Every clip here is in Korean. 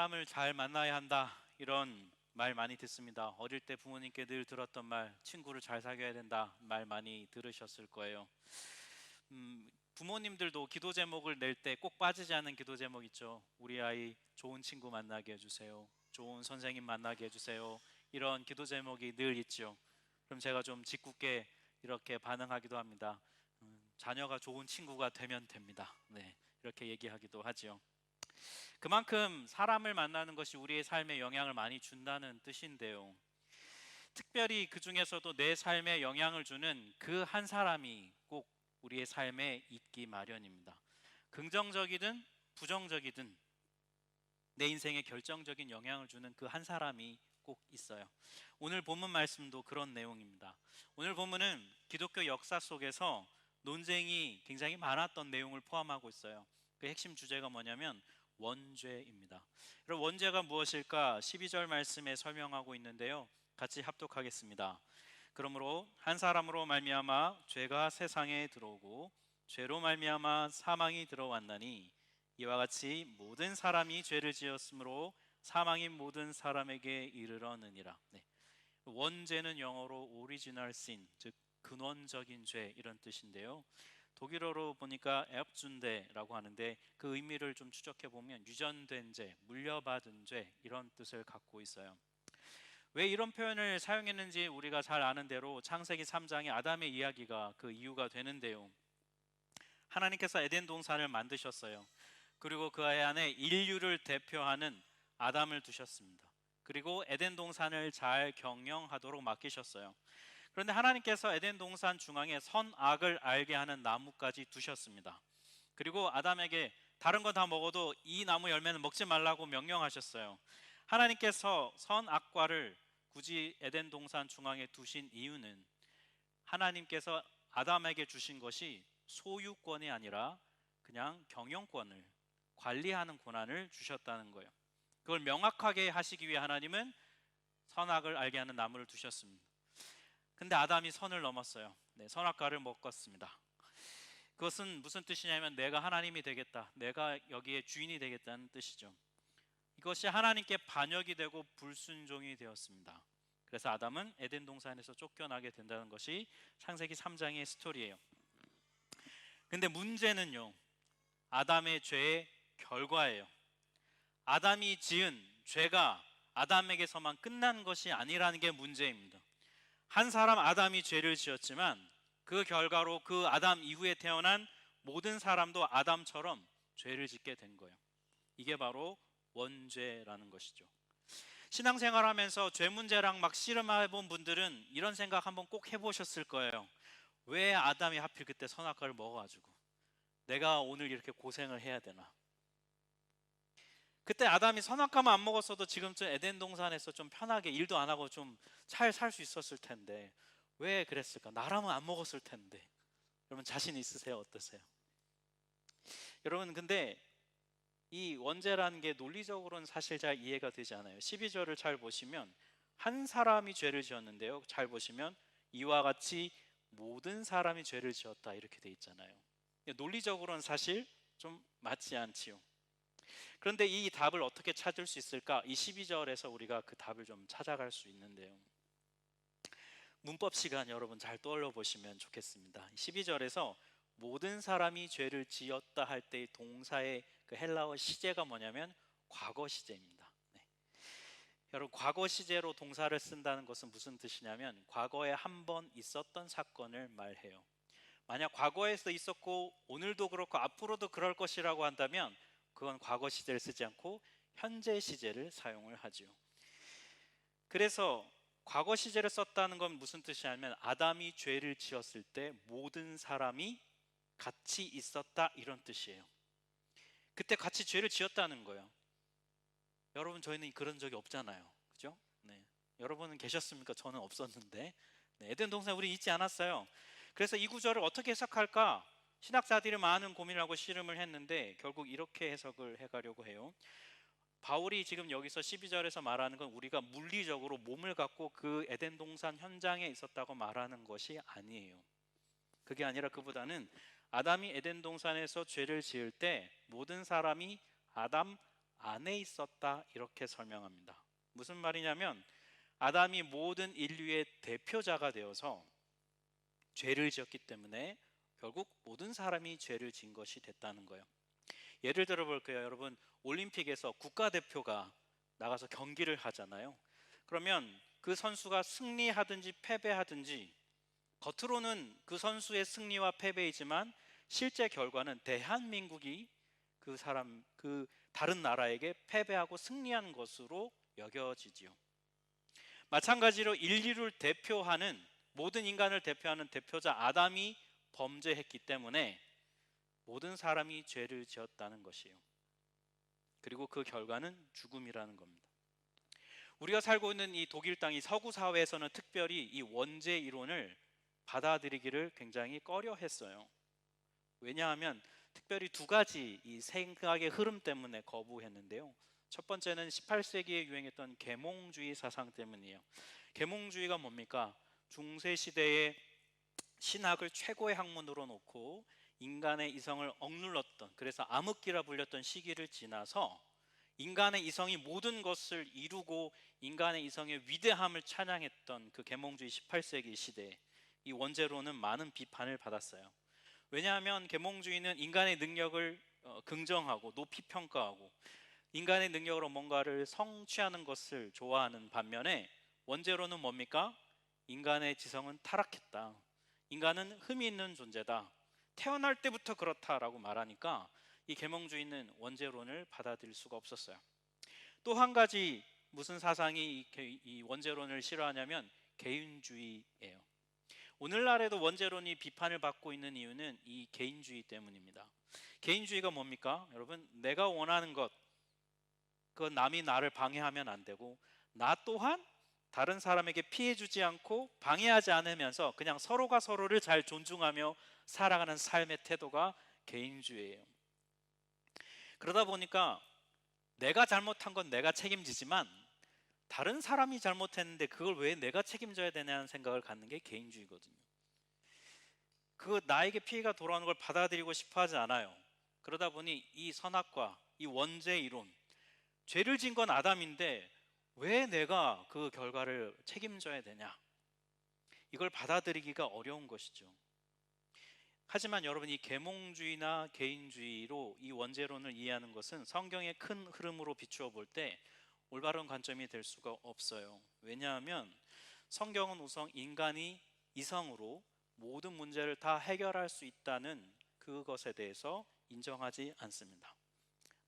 사람을 잘 만나야 한다, 이런 말 많이 듣습니다. 어릴 때 부모님께 늘 들었던 말, 친구를 잘 사귀어야 된다 말 많이 들으셨을 거예요. 부모님들도 기도 제목을 낼 때 꼭 빠지지 않는 기도 제목 있죠. 우리 아이 좋은 친구 만나게 해주세요, 좋은 선생님 만나게 해주세요, 이런 기도 제목이 늘 있죠. 그럼 제가 좀 짓궂게 이렇게 반응하기도 합니다. 자녀가 좋은 친구가 되면 됩니다. 네, 이렇게 얘기하기도 하지요. 그만큼 사람을 만나는 것이 우리의 삶에 영향을 많이 준다는 뜻인데요. 특별히 그 중에서도 내 삶에 영향을 주는 그 한 사람이 꼭 우리의 삶에 있기 마련입니다. 긍정적이든 부정적이든 내 인생에 결정적인 영향을 주는 그 한 사람이 꼭 있어요. 오늘 본문 말씀도 그런 내용입니다. 오늘 본문은 기독교 역사 속에서 논쟁이 굉장히 많았던 내용을 포함하고 있어요. 그 핵심 주제가 뭐냐면 원죄입니다. 그럼 원죄가 무엇일까? 12절 말씀에 설명하고 있는데요, 같이 합독하겠습니다. 그러므로 한 사람으로 말미암아 죄가 세상에 들어오고 죄로 말미암아 사망이 들어왔나니 이와 같이 모든 사람이 죄를 지었으므로 사망이 모든 사람에게 이르러느니라. 네. 원죄는 영어로 original sin, 즉 근원적인 죄, 이런 뜻인데요. 독일어로 보니까 에rbsünde라고 하는데 그 의미를 좀 추적해 보면 유전된 죄, 물려받은 죄, 이런 뜻을 갖고 있어요. 왜 이런 표현을 사용했는지 우리가 잘 아는 대로 창세기 3장의 아담의 이야기가 그 이유가 되는데요. 하나님께서 에덴 동산을 만드셨어요. 그리고 그 안에 인류를 대표하는 아담을 두셨습니다. 그리고 에덴 동산을 잘 경영하도록 맡기셨어요. 그런데 하나님께서 에덴 동산 중앙에 선악을 알게 하는 나무까지 두셨습니다. 그리고 아담에게 다른 건 다 먹어도 이 나무 열매는 먹지 말라고 명령하셨어요. 하나님께서 선악과를 굳이 에덴 동산 중앙에 두신 이유는 하나님께서 아담에게 주신 것이 소유권이 아니라 그냥 경영권을, 관리하는 권한을 주셨다는 거예요. 그걸 명확하게 하시기 위해 하나님은 선악을 알게 하는 나무를 두셨습니다. 근데 아담이 선을 넘었어요. 네, 선악과를 먹었습니다. 그것은 무슨 뜻이냐면 내가 하나님이 되겠다, 내가 여기에 주인이 되겠다는 뜻이죠. 이것이 하나님께 반역이 되고 불순종이 되었습니다. 그래서 아담은 에덴 동산에서 쫓겨나게 된다는 것이 창세기 3장의 스토리예요. 근데 문제는요, 아담의 죄의 결과예요. 아담이 지은 죄가 아담에게서만 끝난 것이 아니라는 게 문제입니다. 한 사람 아담이 죄를 지었지만 그 결과로 그 아담 이후에 태어난 모든 사람도 아담처럼 죄를 짓게 된 거예요. 이게 바로 원죄라는 것이죠. 신앙생활하면서 죄 문제랑 막 씨름해본 분들은 이런 생각 한번 꼭 해보셨을 거예요. 왜 아담이 하필 그때 선악과를 먹어가지고 내가 오늘 이렇게 고생을 해야 되나? 그때 아담이 선악과만 안 먹었어도 지금쯤 에덴 동산에서 좀 편하게 일도 안 하고 좀 잘 살 수 있었을 텐데 왜 그랬을까? 나라면 안 먹었을 텐데. 여러분 자신 있으세요? 어떠세요? 여러분 근데 이 원죄라는 게 논리적으로는 사실 잘 이해가 되지 않아요. 12절을 잘 보시면 한 사람이 죄를 지었는데요, 잘 보시면 이와 같이 모든 사람이 죄를 지었다 이렇게 돼 있잖아요. 논리적으로는 사실 좀 맞지 않지요. 그런데 이 답을 어떻게 찾을 수 있을까? 이 12절에서 우리가 그 답을 좀 찾아갈 수 있는데요, 문법 시간 여러분 잘 떠올려 보시면 좋겠습니다. 12절에서 모든 사람이 죄를 지었다 할 때의 동사의 그 헬라어 시제가 뭐냐면 과거 시제입니다. 네. 여러분 과거 시제로 동사를 쓴다는 것은 무슨 뜻이냐면 과거에 한 번 있었던 사건을 말해요. 만약 과거에서 있었고 오늘도 그렇고 앞으로도 그럴 것이라고 한다면 그건 과거 시제를 쓰지 않고 현재 시제를 사용을 하죠. 그래서 과거 시제를 썼다는 건 무슨 뜻이냐면 아담이 죄를 지었을 때 모든 사람이 같이 있었다 이런 뜻이에요. 그때 같이 죄를 지었다는 거예요. 여러분 저희는 그런 적이 없잖아요, 그죠? 네. 여러분은 계셨습니까? 저는 없었는데. 네, 에덴 동산 우리 잊지 않았어요. 그래서 이 구절을 어떻게 해석할까? 신학자들이 많은 고민을 하고 씨름을 했는데 결국 이렇게 해석을 해가려고 해요. 바울이 지금 여기서 12절에서 말하는 건 우리가 물리적으로 몸을 갖고 그 에덴 동산 현장에 있었다고 말하는 것이 아니에요. 그게 아니라 그보다는 아담이 에덴 동산에서 죄를 지을 때 모든 사람이 아담 안에 있었다 이렇게 설명합니다. 무슨 말이냐면 아담이 모든 인류의 대표자가 되어서 죄를 지었기 때문에 결국 모든 사람이 죄를 지은 것이 됐다는 거예요. 예를 들어 볼게요. 여러분, 올림픽에서 국가대표가 나가서 경기를 하잖아요. 그러면 그 선수가 승리하든지 패배하든지 겉으로는 그 선수의 승리와 패배이지만 실제 결과는 대한민국이 그 다른 나라에게 패배하고 승리한 것으로 여겨지지요. 마찬가지로 인류를 대표하는 모든 인간을 대표하는 대표자 아담이 범죄했기 때문에 모든 사람이 죄를 지었다는 것이에요. 그리고 그 결과는 죽음이라는 겁니다. 우리가 살고 있는 이 독일 땅, 이 서구 사회에서는 특별히 이 원죄 이론을 받아들이기를 굉장히 꺼려했어요. 왜냐하면 특별히 두 가지 이 생각의 흐름 때문에 거부했는데요. 첫 번째는 18세기에 유행했던 계몽주의 사상 때문이에요. 계몽주의가 뭡니까? 중세 시대에 신학을 최고의 학문으로 놓고 인간의 이성을 억눌렀던, 그래서 암흑기라 불렸던 시기를 지나서 인간의 이성이 모든 것을 이루고 인간의 이성의 위대함을 찬양했던 그 계몽주의 18세기 시대에 이 원죄론은 많은 비판을 받았어요. 왜냐하면 계몽주의는 인간의 능력을 긍정하고 높이 평가하고 인간의 능력으로 뭔가를 성취하는 것을 좋아하는 반면에 원죄론은 뭡니까? 인간의 지성은 타락했다. 인간은 흠이 있는 존재다. 태어날 때부터 그렇다라고 말하니까 이 계몽주의는 원죄론을 받아들일 수가 없었어요. 또 한 가지 무슨 사상이 이 원죄론을 싫어하냐면 개인주의예요. 오늘날에도 원죄론이 비판을 받고 있는 이유는 이 개인주의 때문입니다. 개인주의가 뭡니까? 여러분, 내가 원하는 것, 그건 남이 나를 방해하면 안 되고 나 또한 다른 사람에게 피해 주지 않고 방해하지 않으면서 그냥 서로가 서로를 잘 존중하며 살아가는 삶의 태도가 개인주의예요. 그러다 보니까 내가 잘못한 건 내가 책임지지만 다른 사람이 잘못했는데 그걸 왜 내가 책임져야 되냐는 생각을 갖는 게 개인주의거든요. 나에게 피해가 돌아오는 걸 받아들이고 싶어 하지 않아요. 그러다 보니 이 선악과 이 원죄 이론, 죄를 지은 건 아담인데 왜 내가 그 결과를 책임져야 되냐, 이걸 받아들이기가 어려운 것이죠. 하지만 여러분, 이 계몽주의나 개인주의로 이 원죄론을 이해하는 것은 성경의 큰 흐름으로 비추어 볼 때 올바른 관점이 될 수가 없어요. 왜냐하면 성경은 우선 인간이 이성으로 모든 문제를 다 해결할 수 있다는 그것에 대해서 인정하지 않습니다.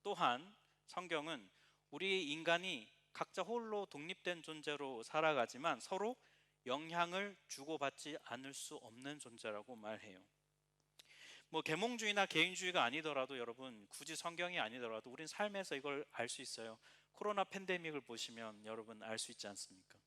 또한 성경은 우리 인간이 각자 홀로 독립된 존재로 살아가지만 서로 영향을 주고받지 않을 수 없는 존재라고 말해요. 계몽주의나 개인주의가 아니더라도 여러분, 굳이 성경이 아니더라도 우린 삶에서 이걸 알 수 있어요. 코로나 팬데믹을 보시면 여러분 알 수 있지 않습니까?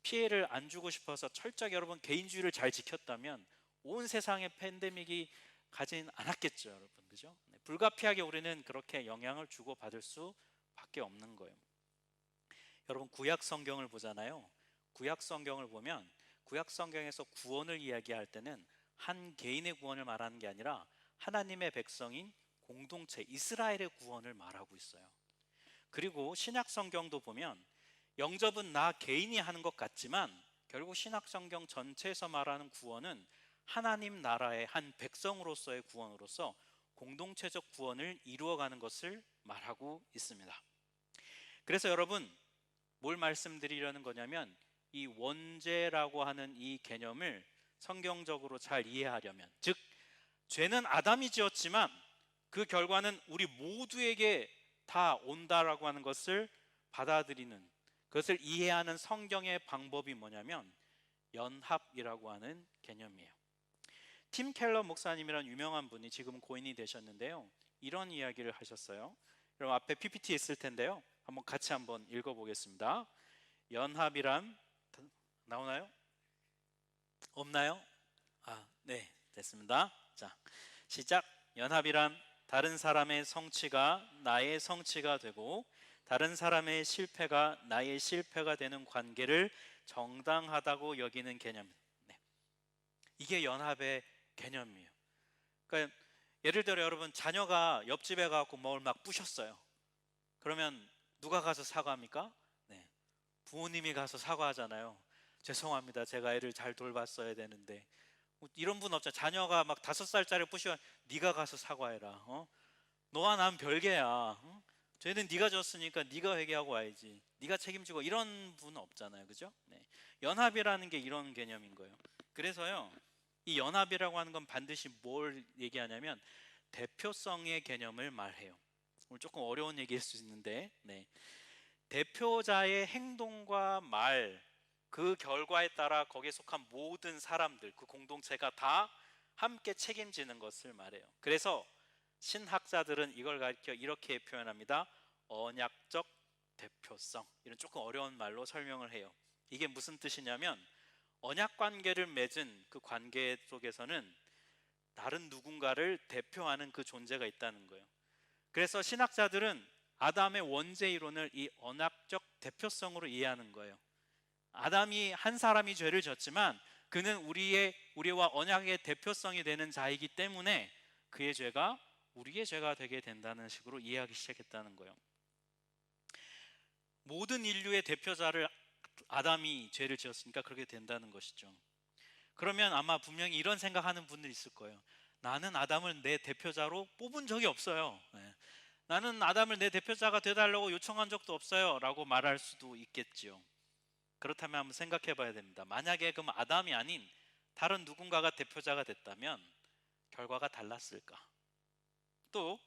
피해를 안 주고 싶어서 철저하게 여러분 개인주의를 잘 지켰다면 온 세상의 팬데믹이 가진 않았겠죠, 여러분. 그죠? 불가피하게 우리는 그렇게 영향을 주고받을 수밖에 없는 거예요. 여러분, 구약 성경을 보잖아요. 구약 성경을 보면 구약 성경에서 구원을 이야기할 때는 한 개인의 구원을 말하는 게 아니라 하나님의 백성인 공동체 이스라엘의 구원을 말하고 있어요. 그리고 신약 성경도 보면 영접은 나 개인이 하는 것 같지만 결국 신약 성경 전체에서 말하는 구원은 하나님 나라의 한 백성으로서의 구원으로서 공동체적 구원을 이루어가는 것을 말하고 있습니다. 그래서 여러분, 뭘 말씀드리려는 거냐면 이 원죄라고 하는 이 개념을 성경적으로 잘 이해하려면, 즉 죄는 아담이 지었지만 그 결과는 우리 모두에게 다 온다라고 하는 것을 받아들이는, 그것을 이해하는 성경의 방법이 뭐냐면 연합이라고 하는 개념이에요. 팀 켈러 목사님이라는 유명한 분이 지금 고인이 되셨는데요, 이런 이야기를 하셨어요. 여러분, 앞에 PPT 있을 텐데요, 같이 한번 읽어보겠습니다. 연합이란, 나오나요? 없나요? 네, 됐습니다. 자, 시작. 연합이란 다른 사람의 성취가 나의 성취가 되고 다른 사람의 실패가 나의 실패가 되는 관계를 정당하다고 여기는 개념. 네. 이게 연합의 개념이에요. 그러니까 예를 들어 여러분, 자녀가 옆집에 가서 뭘 막 부셨어요. 그러면 누가 가서 사과합니까? 네, 부모님이 가서 사과하잖아요. 죄송합니다. 제가 애를 잘 돌봤어야 되는데. 뭐 이런 분 없잖아. 자녀가 막 5살짜리 뿌시면 네가 가서 사과해라. 너와 난 별개야. 쟤는 네가 줬으니까 네가 회개하고 와야지. 네가 책임지고, 이런 분은 없잖아요. 그죠? 네. 연합이라는 게 이런 개념인 거예요. 그래서요, 이 연합이라고 하는 건 반드시 뭘 얘기하냐면 대표성의 개념을 말해요. 오늘 조금 어려운 얘기일 수 있는데, 네. 대표자의 행동과 말, 그 결과에 따라 거기에 속한 모든 사람들, 그 공동체가 다 함께 책임지는 것을 말해요. 그래서 신학자들은 이걸 가리켜 이렇게 표현합니다. 언약적 대표성. 이런 조금 어려운 말로 설명을 해요. 이게 무슨 뜻이냐면, 언약 관계를 맺은 그 관계 속에서는 다른 누군가를 대표하는 그 존재가 있다는 거예요. 그래서 신학자들은 아담의 원죄 이론을 이 언약적 대표성으로 이해하는 거예요. 아담이 한 사람이 죄를 졌지만 그는 우리와 언약의 대표성이 되는 자이기 때문에 그의 죄가 우리의 죄가 되게 된다는 식으로 이해하기 시작했다는 거예요. 모든 인류의 대표자를 아담이 죄를 지었으니까 그렇게 된다는 것이죠. 그러면 아마 분명히 이런 생각하는 분들이 있을 거예요. 나는 아담을 내 대표자로 뽑은 적이 없어요. 네. 나는 아담을 내 대표자가 되달라고 요청한 적도 없어요 라고 말할 수도 있겠지요. 그렇다면 한번 생각해 봐야 됩니다. 만약에 그럼 아담이 아닌 다른 누군가가 대표자가 됐다면 결과가 달랐을까? 또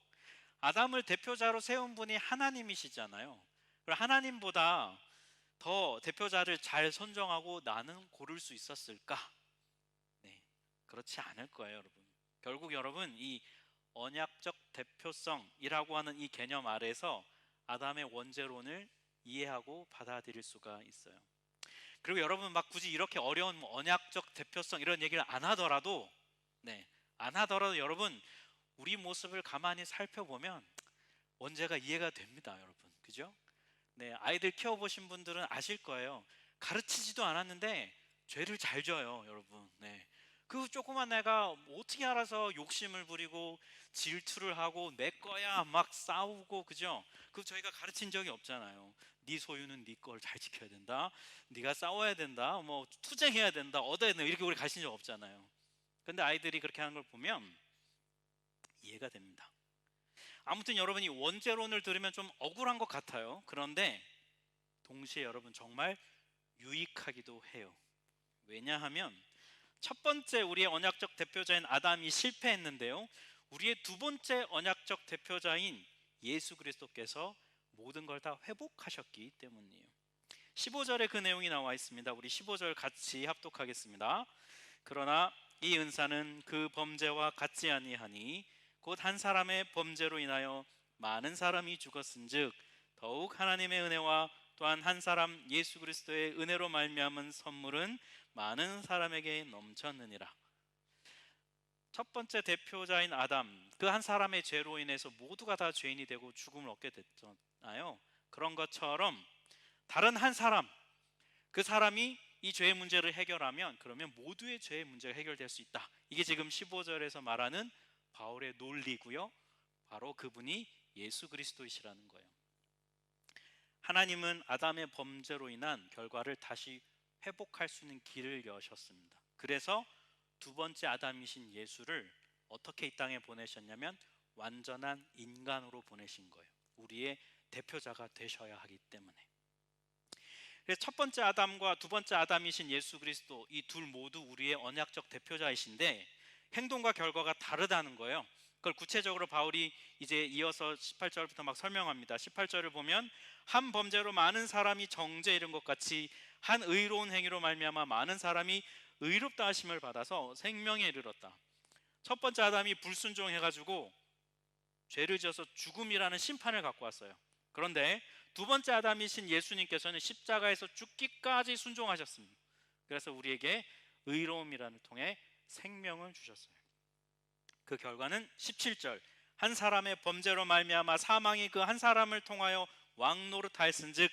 아담을 대표자로 세운 분이 하나님이시잖아요. 그럼 하나님보다 더 대표자를 잘 선정하고 나는 고를 수 있었을까? 네, 그렇지 않을 거예요, 여러분. 결국 여러분, 이 언약적 대표성이라고 하는 이 개념 아래서 아담의 원죄론을 이해하고 받아들일 수가 있어요. 그리고 여러분, 막 굳이 이렇게 어려운 언약적 대표성 이런 얘기를 안 하더라도, 안 하더라도 여러분, 우리 모습을 가만히 살펴보면 원죄가 이해가 됩니다, 여러분. 그죠? 네, 아이들 키워보신 분들은 아실 거예요. 가르치지도 않았는데 죄를 잘 져요, 여러분. 네. 그 조그만 애가 어떻게 알아서 욕심을 부리고 질투를 하고 내 거야 막 싸우고, 그죠? 그 저희가 가르친 적이 없잖아요. 네 소유는 네 걸 잘 지켜야 된다. 네가 싸워야 된다. 뭐 투쟁해야 된다. 얻어야 된다. 이렇게 우리 가르친 적 없잖아요. 근데 아이들이 그렇게 하는 걸 보면 이해가 됩니다. 아무튼 여러분이 원죄론을 들으면 좀 억울한 것 같아요. 그런데 동시에 여러분 정말 유익하기도 해요. 왜냐하면 첫 번째 우리의 언약적 대표자인 아담이 실패했는데요, 우리의 두 번째 언약적 대표자인 예수 그리스도께서 모든 걸 다 회복하셨기 때문이에요. 15절에 그 내용이 나와 있습니다. 우리 15절 같이 합독하겠습니다. 그러나 이 은사는 그 범죄와 같지 아니하니 곧 한 사람의 범죄로 인하여 많은 사람이 죽었은즉 더욱 하나님의 은혜와 또한 한 사람 예수 그리스도의 은혜로 말미암은 선물은 많은 사람에게 넘쳤느니라. 첫 번째 대표자인 아담, 그 한 사람의 죄로 인해서 모두가 다 죄인이 되고 죽음을 얻게 됐잖아요. 그런 것처럼 다른 한 사람, 그 사람이 이 죄의 문제를 해결하면 그러면 모두의 죄의 문제가 해결될 수 있다. 이게 지금 15절에서 말하는 바울의 논리고요. 바로 그분이 예수 그리스도이시라는 거예요. 하나님은 아담의 범죄로 인한 결과를 다시 회복할 수 있는 길을 여셨습니다. 그래서 두 번째 아담이신 예수를 어떻게 이 땅에 보내셨냐면 완전한 인간으로 보내신 거예요. 우리의 대표자가 되셔야 하기 때문에. 그래서 첫 번째 아담과 두 번째 아담이신 예수 그리스도, 이 둘 모두 우리의 언약적 대표자이신데 행동과 결과가 다르다는 거예요. 그걸 구체적으로 바울이 이제 이어서 18절부터 막 설명합니다. 18절을 보면 한 범죄로 많은 사람이 정죄 이른 것 같이 한 의로운 행위로 말미암아 많은 사람이 의롭다 하심을 받아서 생명에 이르렀다. 첫 번째 아담이 불순종해가지고 죄를 지어서 죽음이라는 심판을 갖고 왔어요. 그런데 두 번째 아담이신 예수님께서는 십자가에서 죽기까지 순종하셨습니다. 그래서 우리에게 의로움이라는 통해 생명을 주셨어요. 그 결과는 17절, 한 사람의 범죄로 말미암아 사망이 그 한 사람을 통하여 왕노릇하였은즉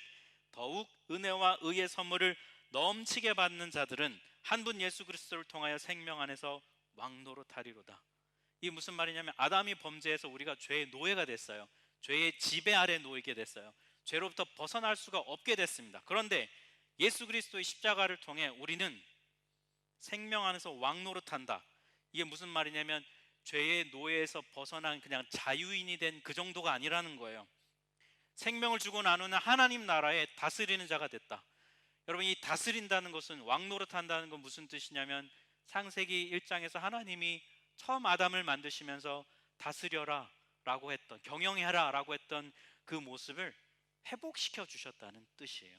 더욱 은혜와 의의 선물을 넘치게 받는 자들은 한 분 예수 그리스도를 통하여 생명 안에서 왕노릇하리로다. 이게 무슨 말이냐면 아담이 범죄해서 우리가 죄의 노예가 됐어요. 죄의 지배 아래 놓이게 됐어요. 죄로부터 벗어날 수가 없게 됐습니다. 그런데 예수 그리스도의 십자가를 통해 우리는 생명 안에서 왕노릇한다. 이게 무슨 말이냐면 죄의 노예에서 벗어난 그냥 자유인이 된 그 정도가 아니라는 거예요. 생명을 주고 나누는 하나님 나라의 다스리는 자가 됐다. 여러분, 이 다스린다는 것은, 왕노릇한다는 건 무슨 뜻이냐면 창세기 1장에서 하나님이 처음 아담을 만드시면서 다스려라 라고 했던, 경영해라 라고 했던 그 모습을 회복시켜 주셨다는 뜻이에요.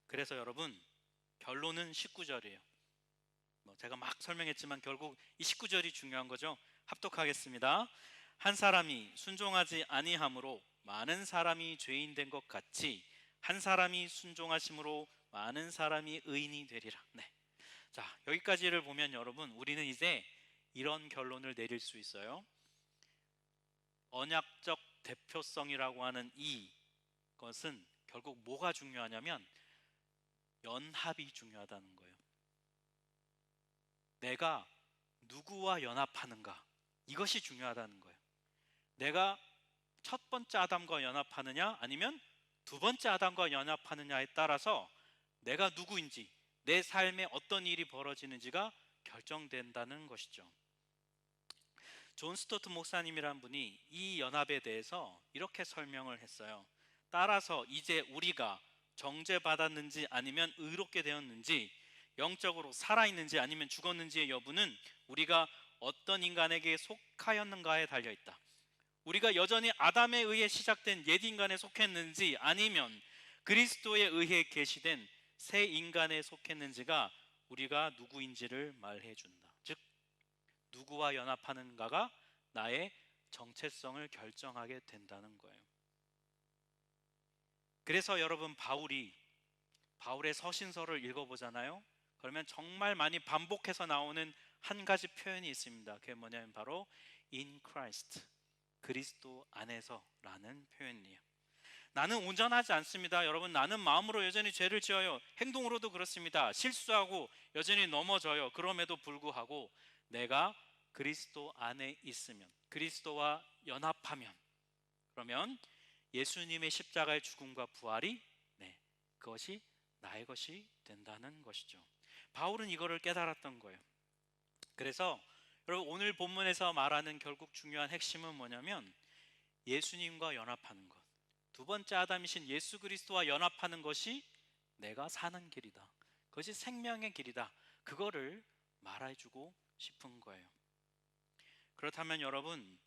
그래서 여러분, 결론은 19절이에요. 제가 막 설명했지만 결국 이 19절이 중요한 거죠. 합독하겠습니다. 한 사람이 순종하지 아니함으로 많은 사람이 죄인 된 것 같이 한 사람이 순종하심으로 많은 사람이 의인이 되리라. 네. 자, 여기까지를 보면 여러분, 우리는 이제 이런 결론을 내릴 수 있어요. 언약적 대표성이라고 하는 이것은 결국 뭐가 중요하냐면 연합이 중요하다는 거예요. 내가 누구와 연합하는가, 이것이 중요하다는 거예요. 내가 첫 번째 아담과 연합하느냐 아니면 두 번째 아담과 연합하느냐에 따라서 내가 누구인지, 내 삶에 어떤 일이 벌어지는지가 결정된다는 것이죠. 존 스토트 목사님이란 분이 이 연합에 대해서 이렇게 설명을 했어요. 따라서 이제 우리가 정죄받았는지 아니면 의롭게 되었는지, 영적으로 살아있는지 아니면 죽었는지의 여부는 우리가 어떤 인간에게 속하였는가에 달려있다. 우리가 여전히 아담에 의해 시작된 옛 인간에 속했는지 아니면 그리스도에 의해 계시된 새 인간에 속했는지가 우리가 누구인지를 말해준다. 즉, 누구와 연합하는가가 나의 정체성을 결정하게 된다는 거예요. 그래서 여러분, 바울의 서신서를 읽어보잖아요. 그러면 정말 많이 반복해서 나오는 한 가지 표현이 있습니다. 그게 뭐냐면 바로 in Christ, 그리스도 안에서라는 표현이에요. 나는 온전하지 않습니다. 여러분, 나는 마음으로 여전히 죄를 지어요. 행동으로도 그렇습니다. 실수하고 여전히 넘어져요. 그럼에도 불구하고 내가 그리스도 안에 있으면, 그리스도와 연합하면, 그러면 예수님의 십자가의 죽음과 부활이 그것이 나의 것이 된다는 것이죠. 바울은 이거를 깨달았던 거예요. 그래서 여러분, 오늘 본문에서 말하는 결국 중요한 핵심은 뭐냐면 예수님과 연합하는 것, 두 번째 아담이신 예수 그리스도와 연합하는 것이 내가 사는 길이다, 그것이 생명의 길이다, 그거를 말해주고 싶은 거예요. 그렇다면 여러분,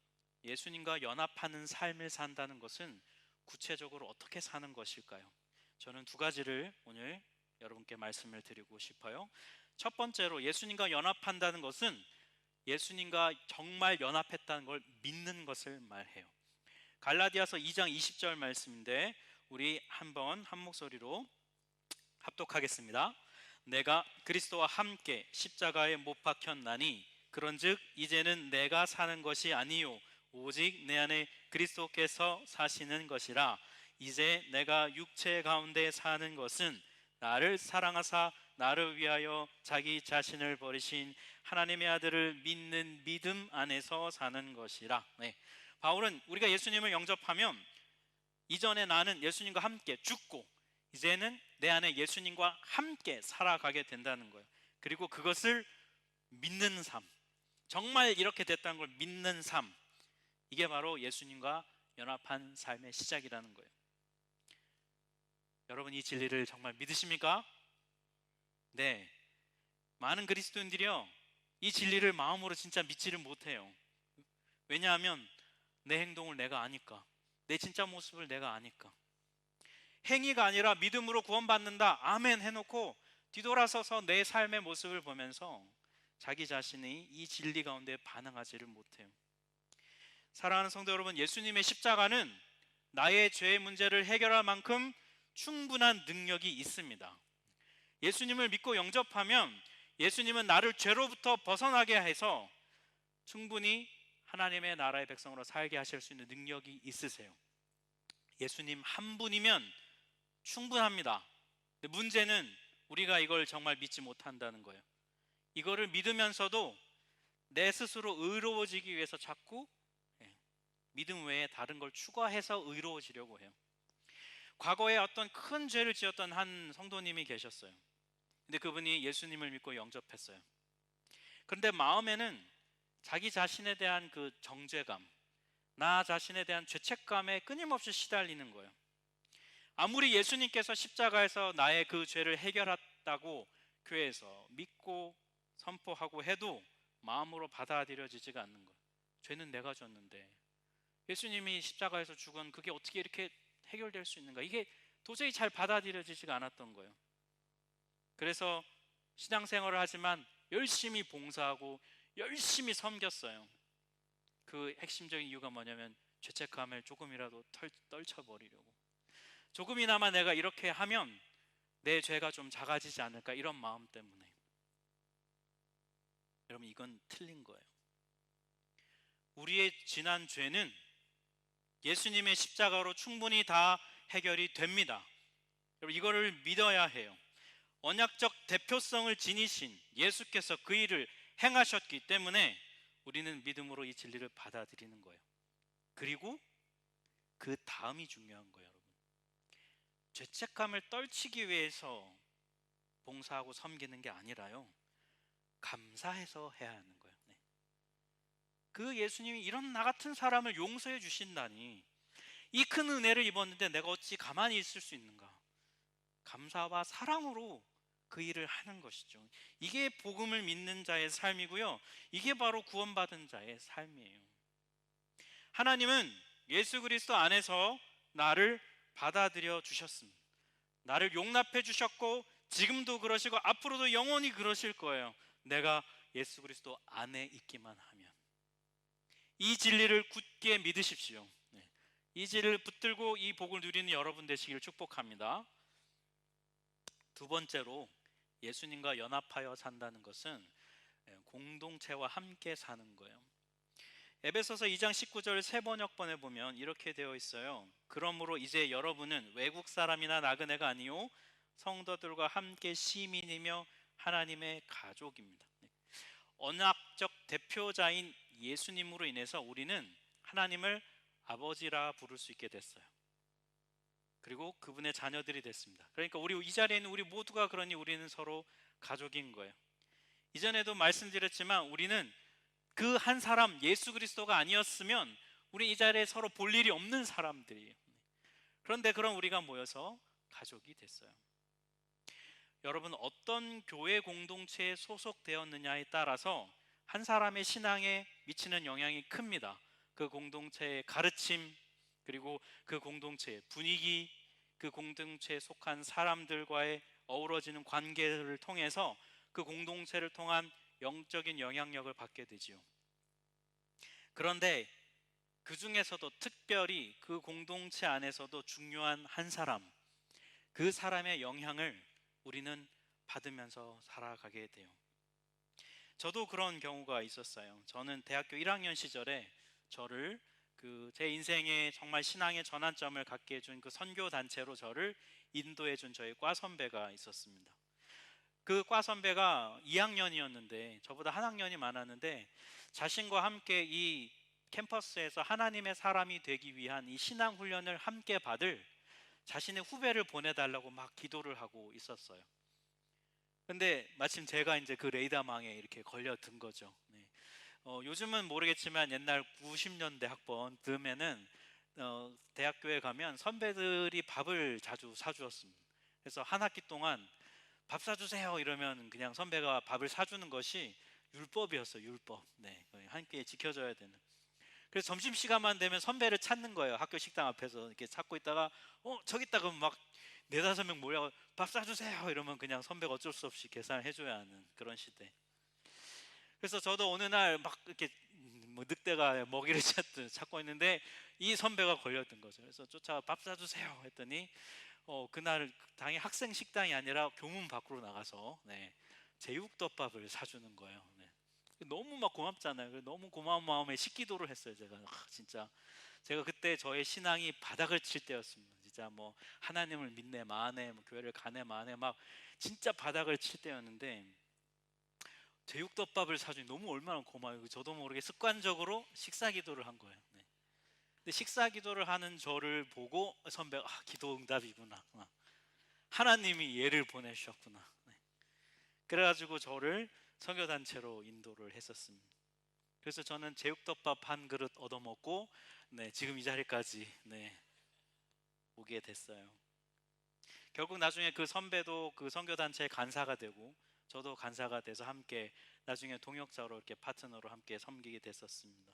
예수님과 연합하는 삶을 산다는 것은 구체적으로 어떻게 사는 것일까요? 저는 두 가지를 오늘 여러분께 말씀을 드리고 싶어요. 첫 번째로, 예수님과 연합한다는 것은 예수님과 정말 연합했다는 걸 믿는 것을 말해요. 갈라디아서 2장 20절 말씀인데 우리 한번 한 목소리로 합독하겠습니다. 내가 그리스도와 함께 십자가에 못 박혔나니 그런즉 이제는 내가 사는 것이 아니요 오직 내 안에 그리스도께서 사시는 것이라. 이제 내가 육체 가운데 사는 것은 나를 사랑하사 나를 위하여 자기 자신을 버리신 하나님의 아들을 믿는 믿음 안에서 사는 것이라. 바울은 우리가 예수님을 영접하면 이전에 나는 예수님과 함께 죽고 이제는 내 안에 예수님과 함께 살아가게 된다는 거예요. 그리고 그것을 믿는 삶, 정말 이렇게 됐다는 걸 믿는 삶, 이게 바로 예수님과 연합한 삶의 시작이라는 거예요. 여러분, 이 진리를 정말 믿으십니까? 네. 많은 그리스도인들이요, 이 진리를 마음으로 진짜 믿지를 못해요. 왜냐하면 내 행동을 내가 아니까, 내 진짜 모습을 내가 아니까. 행위가 아니라 믿음으로 구원받는다, 아멘 해놓고 뒤돌아서서 내 삶의 모습을 보면서 자기 자신이 이 진리 가운데 반응하지를 못해요. 사랑하는 성도 여러분, 예수님의 십자가는 나의 죄의 문제를 해결할 만큼 충분한 능력이 있습니다. 예수님을 믿고 영접하면 예수님은 나를 죄로부터 벗어나게 해서 충분히 하나님의 나라의 백성으로 살게 하실 수 있는 능력이 있으세요. 예수님 한 분이면 충분합니다. 근데 문제는 우리가 이걸 정말 믿지 못한다는 거예요. 이거를 믿으면서도 내 스스로 의로워지기 위해서 자꾸 믿음 외에 다른 걸 추가해서 의로워지려고 해요. 과거에 어떤 큰 죄를 지었던 한 성도님이 계셨어요. 근데 그분이 예수님을 믿고 영접했어요. 그런데 마음에는 자기 자신에 대한 그 정죄감, 나 자신에 대한 죄책감에 끊임없이 시달리는 거예요. 아무리 예수님께서 십자가에서 나의 그 죄를 해결했다고 교회에서 믿고 선포하고 해도 마음으로 받아들여지지가 않는 거예요. 죄는 내가 졌는데 예수님이 십자가에서 죽은 그게 어떻게 이렇게 해결될 수 있는가? 이게 도저히 잘 받아들여지지가 않았던 거예요. 그래서 신앙생활을 하지만 열심히 봉사하고 열심히 섬겼어요. 그 핵심적인 이유가 뭐냐면 죄책감을 조금이라도 떨쳐버리려고. 조금이나마 내가 이렇게 하면 내 죄가 좀 작아지지 않을까, 이런 마음 때문에. 여러분, 이건 틀린 거예요. 우리의 지난 죄는 예수님의 십자가로 충분히 다 해결이 됩니다. 여러분, 이거를 믿어야 해요. 언약적 대표성을 지니신 예수께서 그 일을 행하셨기 때문에 우리는 믿음으로 이 진리를 받아들이는 거예요. 그리고 그 다음이 중요한 거예요, 여러분. 죄책감을 떨치기 위해서 봉사하고 섬기는 게 아니라요, 감사해서 해야 하는 거예요. 네. 그 예수님이 이런 나 같은 사람을 용서해 주신다니, 이 큰 은혜를 입었는데 내가 어찌 가만히 있을 수 있는가? 감사와 사랑으로 그 일을 하는 것이죠. 이게 복음을 믿는 자의 삶이고요, 이게 바로 구원받은 자의 삶이에요. 하나님은 예수 그리스도 안에서 나를 받아들여 주셨습니다. 나를 용납해 주셨고 지금도 그러시고 앞으로도 영원히 그러실 거예요. 내가 예수 그리스도 안에 있기만 하면. 이 진리를 굳게 믿으십시오. 네. 이 진리를 붙들고 이 복을 누리는 여러분 되시길 축복합니다. 두 번째로, 예수님과 연합하여 산다는 것은 공동체와 함께 사는 거예요. 에베소서 2장 19절 새 번역본에 보면 이렇게 되어 있어요. 그러므로 이제 여러분은 외국 사람이나 나그네가 아니요 성도들과 함께 시민이며 하나님의 가족입니다. 언약적 대표자인 예수님으로 인해서 우리는 하나님을 아버지라 부를 수 있게 됐어요. 그리고 그분의 자녀들이 됐습니다. 그러니까 우리 이 자리에 있는 우리 모두가, 그러니 우리는 서로 가족인 거예요. 이전에도 말씀드렸지만 우리는 그 한 사람 예수 그리스도가 아니었으면 우리 이 자리에 서로 볼 일이 없는 사람들이에요. 그런데 그럼 우리가 모여서 가족이 됐어요. 여러분, 어떤 교회 공동체에 소속되었느냐에 따라서 한 사람의 신앙에 미치는 영향이 큽니다. 그 공동체의 가르침, 그리고 그 공동체의 분위기, 그 공동체에 속한 사람들과의 어우러지는 관계를 통해서 그 공동체를 통한 영적인 영향력을 받게 되지요. 그런데 그 중에서도 특별히 그 공동체 안에서도 중요한 한 사람, 그 사람의 영향을 우리는 받으면서 살아가게 돼요. 저도 그런 경우가 있었어요. 저는 대학교 1학년 시절에 저를 제 인생의 정말 신앙의 전환점을 갖게 해준 그 선교 단체로 저를 인도해 준 저희 과 선배가 있었습니다. 그 과 선배가 2학년이었는데 저보다 한 학년이 많았는데, 자신과 함께 이 캠퍼스에서 하나님의 사람이 되기 위한 이 신앙 훈련을 함께 받을 자신의 후배를 보내달라고 막 기도를 하고 있었어요. 근데 마침 제가 이제 그 레이더망에 이렇게 걸려든 거죠. 네. 요즘은 모르겠지만 옛날 90년대 학번 즈음에는 대학교에 가면 선배들이 밥을 자주 사주었습니다. 그래서 한 학기 동안 밥 사주세요 이러면 그냥 선배가 밥을 사주는 것이 율법이었어요. 율법. 네, 함께 지켜져야 되는. 그래서 점심시간만 되면 선배를 찾는 거예요. 학교 식당 앞에서 이렇게 찾고 있다가 저기 있다 그러면 막 4-5명 모여 밥 사주세요 이러면 그냥 선배가 어쩔 수 없이 계산을 해줘야 하는 그런 시대. 그래서 저도 어느 날 막 이렇게 뭐 늑대가 먹이를 찾고 있는데 이 선배가 걸렸던 거죠. 그래서 쫓아가 밥 사주세요 했더니 그날 당연히 학생 식당이 아니라 교문 밖으로 나가서 제육덮밥을 사주는 거예요. 네. 너무 막 고맙잖아요. 너무 고마운 마음에 식기도를 했어요. 제가 진짜 제가 그때 저의 신앙이 바닥을 칠 때였습니다. 진짜 뭐 하나님을 믿네 마네, 뭐 교회를 가네 마네, 막 진짜 바닥을 칠 때였는데 제육덮밥을 사주니 너무 얼마나 고마워요. 저도 모르게 습관적으로 식사 기도를 한 거예요. 네. 근데 식사 기도를 하는 저를 보고 선배가 기도 응답이구나. 하나님이 얘를 보내주셨구나. 네. 그래가지고 저를 선교단체로 인도를 했었습니다. 그래서 저는 제육덮밥 한 그릇 얻어먹고 네, 지금 이 자리까지 네, 오게 됐어요. 결국 나중에 그 선배도 그 선교단체의 간사가 되고 저도 간사가 돼서 함께 나중에 동역자로 이렇게 파트너로 함께 섬기게 됐었습니다.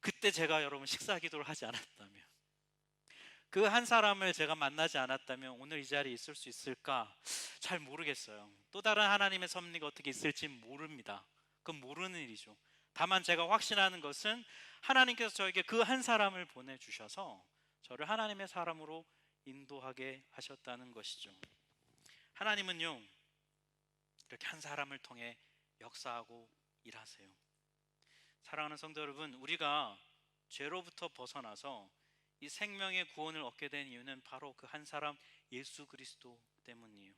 그때 제가 여러분 식사 기도를 하지 않았다면, 그 한 사람을 제가 만나지 않았다면 오늘 이 자리에 있을 수 있을까? 잘 모르겠어요. 또 다른 하나님의 섭리가 어떻게 있을지 모릅니다. 그건 모르는 일이죠. 다만 제가 확신하는 것은 하나님께서 저에게 그 한 사람을 보내주셔서 저를 하나님의 사람으로 인도하게 하셨다는 것이죠. 하나님은요, 이렇게 한 사람을 통해 역사하고 일하세요. 사랑하는 성도 여러분, 우리가 죄로부터 벗어나서 이 생명의 구원을 얻게 된 이유는 바로 그 한 사람 예수 그리스도 때문이에요.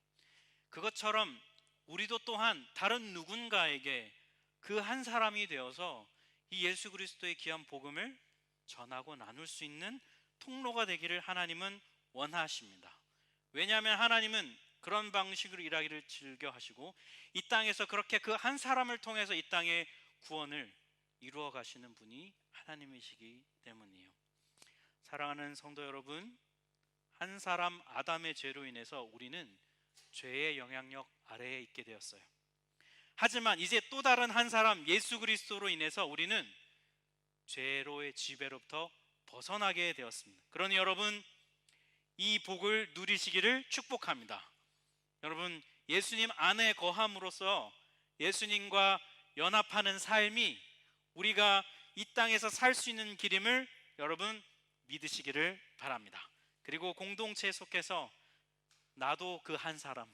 그것처럼 우리도 또한 다른 누군가에게 그 한 사람이 되어서 이 예수 그리스도의 귀한 복음을 전하고 나눌 수 있는 통로가 되기를 하나님은 원하십니다. 왜냐하면 하나님은 그런 방식으로 일하기를 즐겨 하시고 이 땅에서 그렇게 그 한 사람을 통해서 이 땅의 구원을 이루어 가시는 분이 하나님이시기 때문이에요. 사랑하는 성도 여러분, 한 사람 아담의 죄로 인해서 우리는 죄의 영향력 아래에 있게 되었어요. 하지만 이제 또 다른 한 사람 예수 그리스도로 인해서 우리는 죄로의 지배로부터 벗어나게 되었습니다. 그러니 여러분, 이 복을 누리시기를 축복합니다. 여러분, 예수님 안에 거함으로써 예수님과 연합하는 삶이 우리가 이 땅에서 살 수 있는 길임을 여러분 믿으시기를 바랍니다. 그리고 공동체에 속해서 나도 그 한 사람,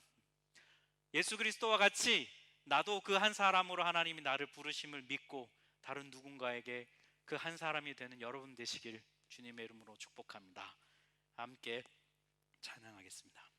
예수 그리스도와 같이 나도 그 한 사람으로 하나님이 나를 부르심을 믿고 다른 누군가에게 그 한 사람이 되는 여러분 되시길 주님의 이름으로 축복합니다. 함께 찬양하겠습니다.